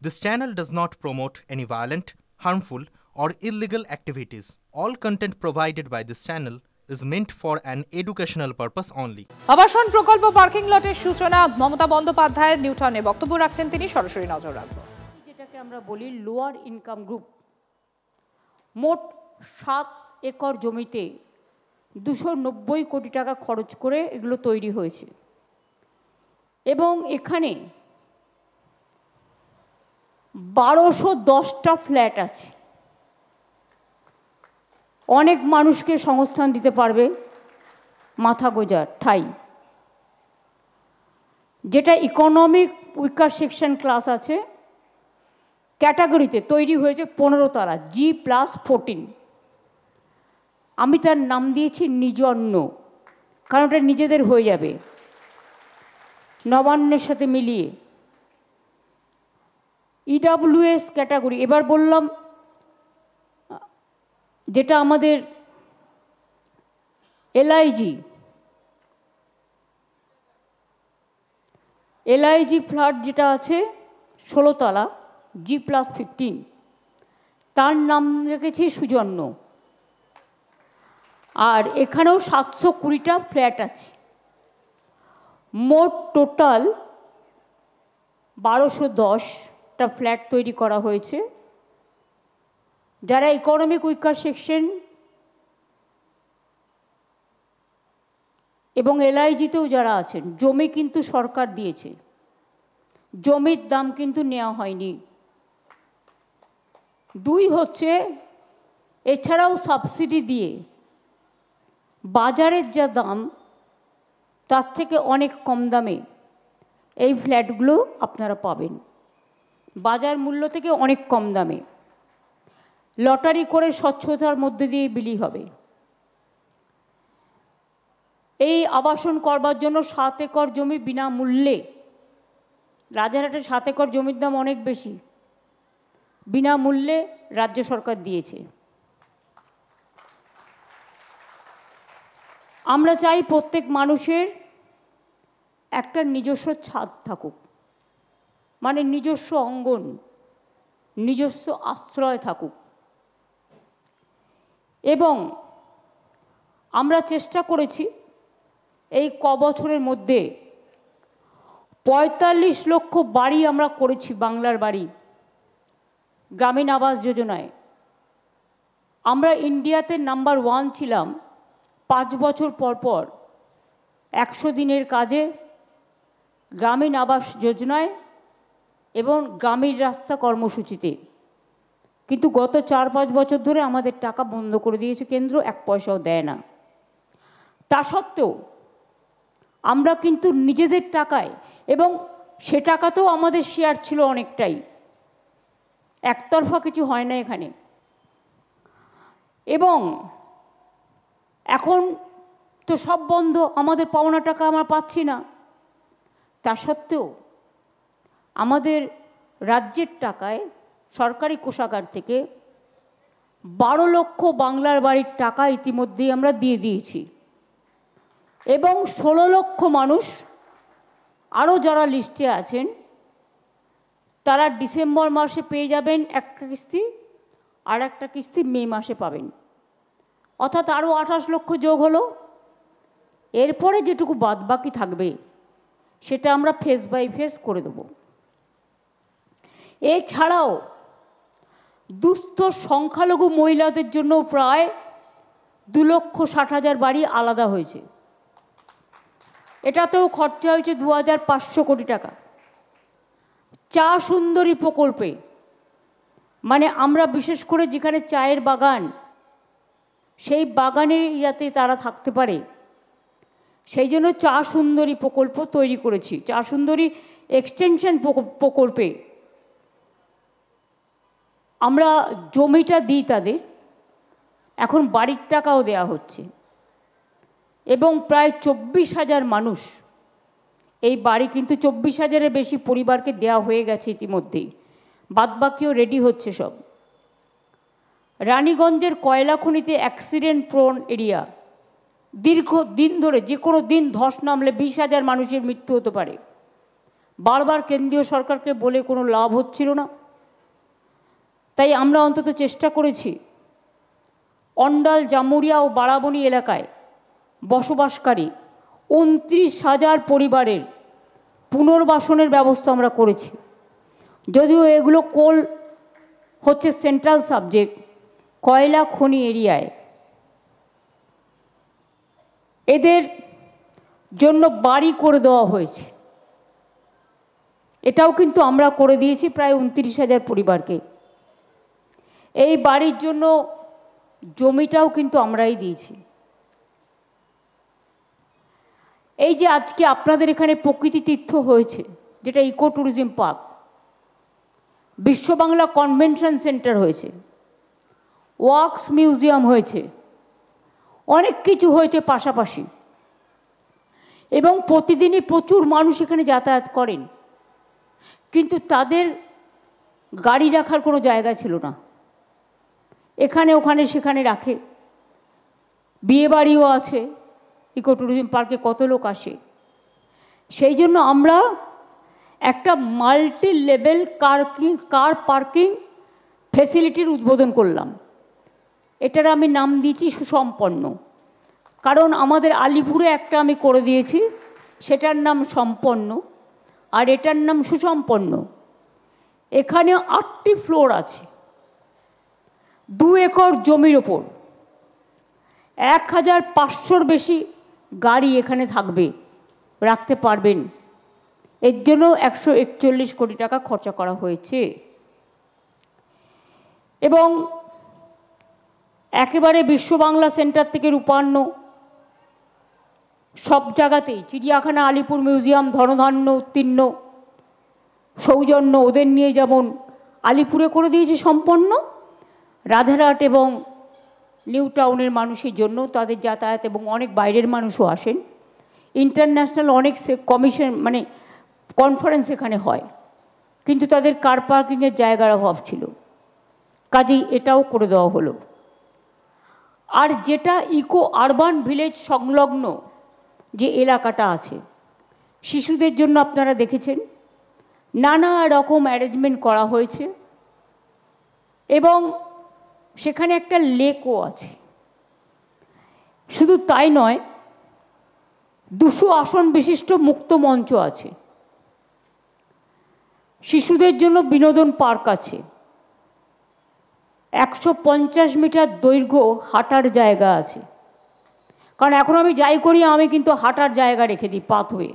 This channel does not promote any violent, harmful, or illegal activities. All content provided by this channel is meant for an educational purpose only. আবাসন প্রকল্প parking লটের সূচনা মমতা বন্দ্যোপাধ্যায়ের নিউটনে বক্তব্য রাখছেন তিনি। সরাসরি নজর রাখব। যেটাকে আমরা বলি লোয়ার ইনকাম গ্রুপ, মোট 7 একর জমিতে 290 কোটি টাকা খরচ করে এগুলো তৈরি হয়েছে এবং এখানে 1210টা ফ্ল্যাট আছে। অনেক মানুষকে সংস্থান দিতে পারবে, মাথা গোজার ঠাই। যেটা ইকোনমিক উইকার সেকশন ক্লাস আছে ক্যাটাগরিতে তৈরি হয়েছে 15 তলা, G+14। আমি তার নাম দিয়েছি নিজন্য, কারণ ওটা নিজেদের হয়ে যাবে নবান্নের সাথে মিলিয়ে। ইডাব্লিউএস ক্যাটাগরি, এবার বললাম যেটা আমাদের এলআইজি ফ্ল্যাট যেটা আছে 16 তলা, G+15, তার নাম রেখেছি সুজন্য। আর এখানেও 720টা ফ্ল্যাট আছে। মোট টোটাল 1210টা ফ্ল্যাট তৈরি করা হয়েছে। যারা ইকোনমিক উইকার সেকশন এবং এলআইজিতেও যারা আছেন, জমি কিন্তু সরকার দিয়েছে, জমির দাম কিন্তু নেওয়া হয়নি। 2 হচ্ছে এছাড়াও সাবসিডি দিয়ে বাজারের যা দাম তার থেকে অনেক কম দামে এই ফ্ল্যাটগুলো আপনারা পাবেন, বাজার মূল্য থেকে অনেক কম দামে। লটারি করে স্বচ্ছতার মধ্যে দিয়ে বিলি হবে। এই আবাসন করবার জন্য 7 একর জমি বিনামূল্যে, রাজারহাটে 7 একর জমির দাম অনেক বেশি, বিনামূল্যে রাজ্য সরকার দিয়েছে। আমরা চাই প্রত্যেক মানুষের একটা নিজস্ব ছাদ থাকুক, মানে নিজস্ব অঙ্গন, নিজস্ব আশ্রয় থাকুক। এবং আমরা চেষ্টা করেছি এই বছরের মধ্যে 45 লক্ষ বাড়ি আমরা করেছি, বাংলার বাড়ি, গ্রামীণ আবাস যোজনায়। আমরা ইন্ডিয়াতে নাম্বার 1 ছিলাম 5 বছর পর পর 100 দিনের কাজে, গ্রামীণ আবাস যোজনায় এবং গ্রামীণ রাস্তা কর্মসূচিতে। কিন্তু গত 4-5 বছর ধরে আমাদের টাকা বন্ধ করে দিয়েছে কেন্দ্র, 1 পয়সাও দেয় না। তা সত্ত্বেও আমরা কিন্তু নিজেদের টাকায়, এবং সে টাকাতেও আমাদের শেয়ার ছিল অনেকটাই, একতরফা কিছু হয় না এখানে। এবং এখন তো সব বন্ধ, আমাদের পাওনা টাকা আমরা পাচ্ছি না। তা সত্ত্বেও আমাদের রাজ্যের টাকায় সরকারি কোষাগার থেকে 12 লক্ষ বাংলার বাড়ির টাকা ইতিমধ্যেই আমরা দিয়ে দিয়েছি। এবং 16 লক্ষ মানুষ আরও যারা লিস্টে আছেন তারা ডিসেম্বর মাসে পেয়ে যাবেন একটা কিস্তি, আর একটা কিস্তি মে মাসে পাবেন। অর্থাৎ আরও 28 লক্ষ যোগ হলো। এরপরে যেটুকু বাদবাকি থাকবে সেটা আমরা ফেজ বাই ফেজ করে দেব। এছাড়াও দুস্থ সংখ্যালঘু মহিলাদের জন্য প্রায় 2,60,000 বাড়ি আলাদা হয়েছে। এটাতেও খরচা হয়েছে 2,500 কোটি টাকা। চা সুন্দরী প্রকল্পে, মানে আমরা বিশেষ করে যেখানে চায়ের বাগান, সেই বাগানে যাতে তারা থাকতে পারে সেই জন্য চা সুন্দরী প্রকল্প তৈরি করেছি। চা সুন্দরী এক্সটেনশন প্রকল্পে আমরা জমিটা দিই তাদের, এখন বাড়ির টাকাও দেয়া হচ্ছে। এবং প্রায় 24,000 মানুষ, এই বাড়ি কিন্তু 24,000-এর বেশি পরিবারকে দেওয়া হয়ে গেছে ইতিমধ্যেই, বাদবাকিও রেডি হচ্ছে সব। রানীগঞ্জের কয়লা খনিতে অ্যাক্সিডেন্ট প্রোন এরিয়া, দীর্ঘ দিন ধরে যে কোনো দিন ধস নামলে 20,000 মানুষের মৃত্যু হতে পারে। বারবার কেন্দ্রীয় সরকারকে বলে কোনো লাভ হচ্ছিল না। তাই আমরা অন্তত চেষ্টা করেছি অন্ডাল, জামুরিয়া ও বারাবণী এলাকায় বসবাসকারী 29,000 পরিবারের পুনর্বাসনের ব্যবস্থা আমরা করেছি। যদিও এগুলো কোল হচ্ছে সেন্ট্রাল সাবজেক্ট, কয়লা খনি এরিয়ায় এদের জন্য বাড়ি করে দেওয়া হয়েছে। এটাও কিন্তু আমরা করে দিয়েছি প্রায় 29,000 পরিবারকে। এই বাড়ির জন্য জমিটাও কিন্তু আমরাই দিয়েছি। এই যে আজকে আপনাদের এখানে প্রকৃতি তীর্থ হয়েছে, যেটা ইকো ট্যুরিজম পার্ক, বিশ্ব বাংলা কনভেনশন সেন্টার হয়েছে, ওয়াক্স মিউজিয়াম হয়েছে, অনেক কিছু হয়েছে পাশাপাশি, এবং প্রতিদিনই প্রচুর মানুষ এখানে যাতায়াত করেন, কিন্তু তাদের গাড়ি রাখার কোনো জায়গা ছিল না। এখানে ওখানে সেখানে রাখে। বিয়েবাড়িও আছে, ইকো ট্যুরিজম পার্কে কত লোক আসে। সেই জন্য আমরা একটা মাল্টি লেভেল কার পার্কিং ফেসিলিটির উদ্বোধন করলাম। এটার আমি নাম দিয়েছি সুসম্পন্ন, কারণ আমাদের আলিপুরে একটা আমি করে দিয়েছি, সেটার নাম সম্পন্ন, আর এটার নাম সুসম্পন্ন। এখানে 8টি ফ্লোর আছে, 2 একর জমির ওপর 1,500-র বেশি গাড়ি এখানে থাকবে, রাখতে পারবেন। এর জন্য 141 কোটি টাকা খরচা করা হয়েছে। এবং একেবারে বিশ্ব বাংলা সেন্টার থেকে রূপান্ন সব জায়গাতেই, চিড়িয়াখানা, আলিপুর মিউজিয়াম, ধনধান্য, উত্তীর্ণ, সৌজন্য, ওদের নিয়ে যেমন আলিপুরে করে দিয়েছে সম্পন্ন, রাধারহাট এবং নিউ টাউনের মানুষের জন্য তাদের যাতায়াত, এবং অনেক বাইরের মানুষও আসেন। ইন্টারন্যাশনাল অনেক কমিশন মানে কনফারেন্স এখানে হয়, কিন্তু তাদের কার পার্কিংয়ের জায়গার অভাব ছিল, কাজেই এটাও করে দেওয়া হলো। আর যেটা ইকো আরবান ভিলেজ সংলগ্ন যে এলাকাটা আছে, শিশুদের জন্য আপনারা দেখেছেন নানা রকম অ্যারেঞ্জমেন্ট করা হয়েছে, এবং সেখানে একটা লেকও আছে। শুধু তাই নয়, 200 আসন বিশিষ্ট মুক্ত মঞ্চ আছে, শিশুদের জন্য বিনোদন পার্ক আছে, 150 মিটার দৈর্ঘ্য হাঁটার জায়গা আছে। কারণ এখন আমি যাই করি, আমি কিন্তু হাঁটার জায়গা রেখে দিই পাথওয়ে।